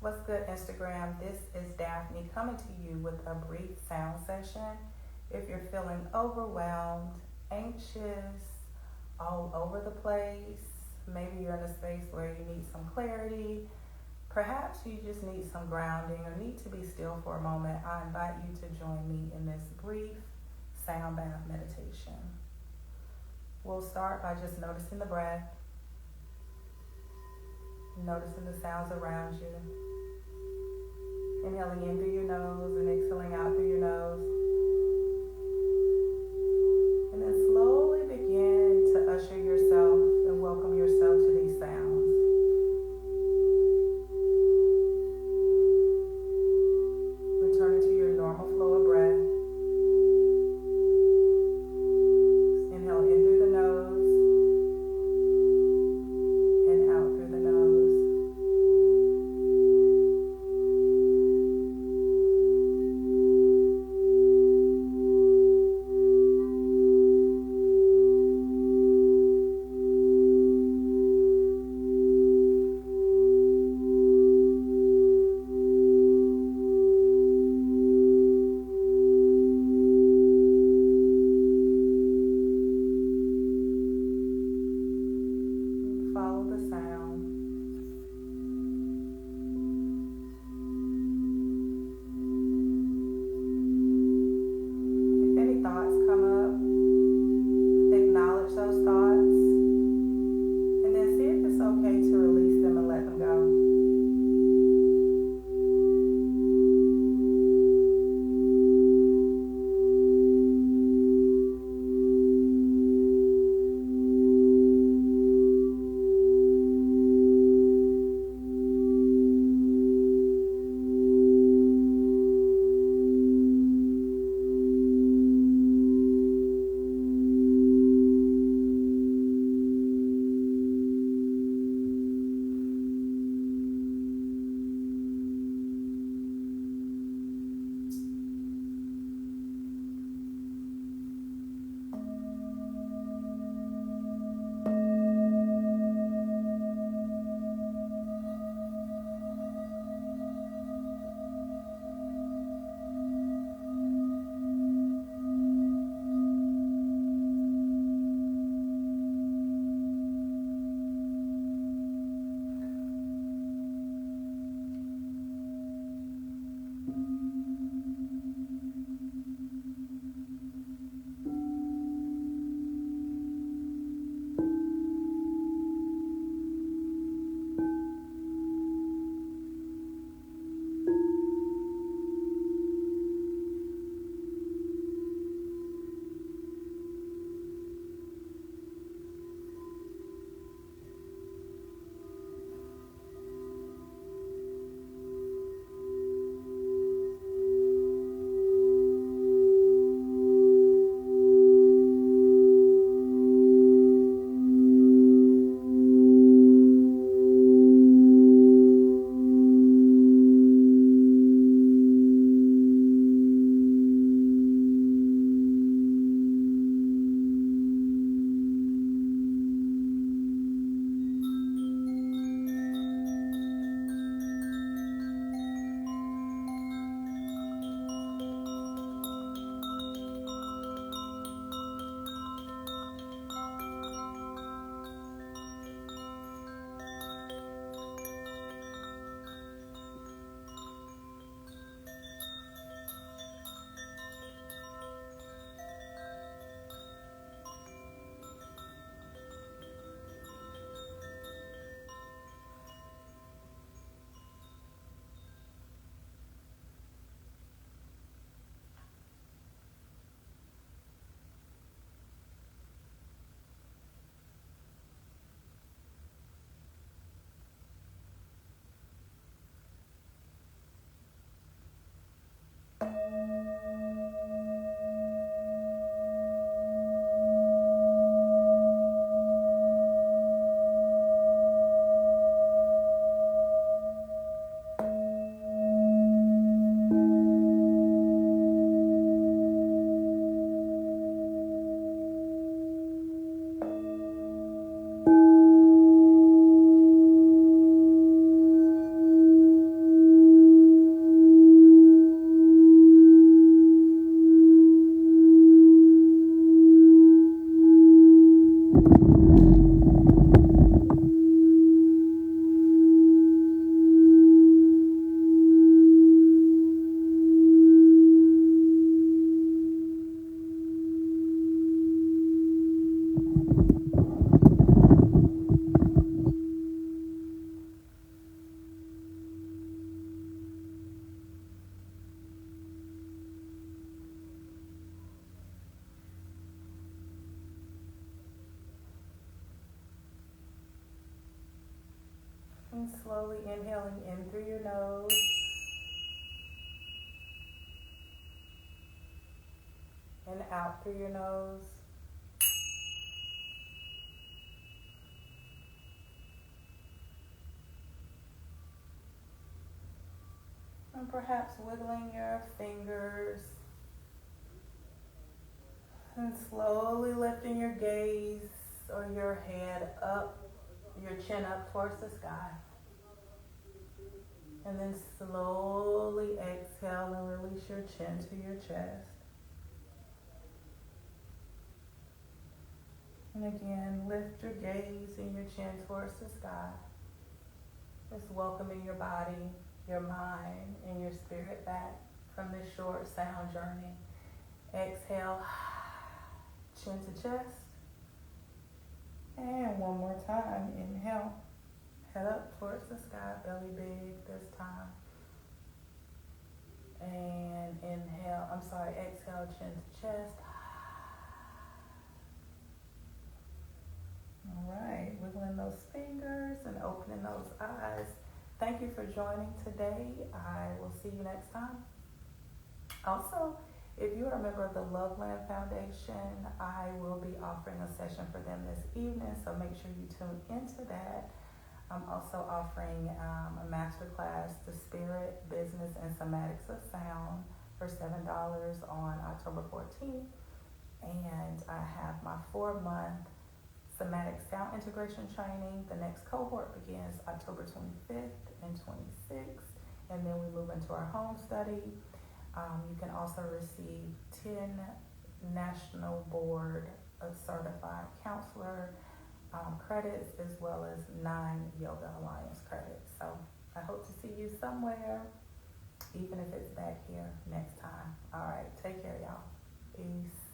What's good, Instagram? This is Daphne coming to you with a brief sound session. If you're feeling overwhelmed, anxious, all over the place, maybe you're in a space where you need some clarity, perhaps you just need some grounding or need to be still for a moment, I invite you to join me in this brief sound bath meditation. We'll start by just noticing the breath, noticing the sounds around you. Inhaling in through your nose and exhaling out through your nose. And then slowly begin to usher yourself and welcome yourself to these sounds. Returning to your normal flow of breath. Inhale in through the nose and out through the nose. And slowly inhaling in through your nose. And out through your nose. And perhaps wiggling your fingers. And slowly lifting your gaze or your head up, your chin up towards the sky. And then slowly exhale and release your chin to your chest. And again, lift your gaze and your chin towards the sky. Just welcoming your body, your mind, and your spirit back from this short sound journey. Exhale, chin to chest. And one more time, inhale. Head up towards the sky, belly big this time. And exhale, chin to chest. All right, wiggling those fingers and opening those eyes. Thank you for joining today. I will see you next time. Also, if you are a member of the Loveland Foundation, I will be offering a session for them this evening, so make sure you tune into that. I'm also offering a Masterclass, The Spirit, Business, and Somatics of Sound for $7 on October 14th. And I have my 4-month Somatic Sound Integration Training. The next cohort begins October 25th and 26th, and then we move into our home study. You can also receive 10 National Board of Certified Counselor credits, as well as 9 Yoga Alliance credits. So I hope to see you somewhere, even if it's back here next time. All right, take care, y'all. Peace.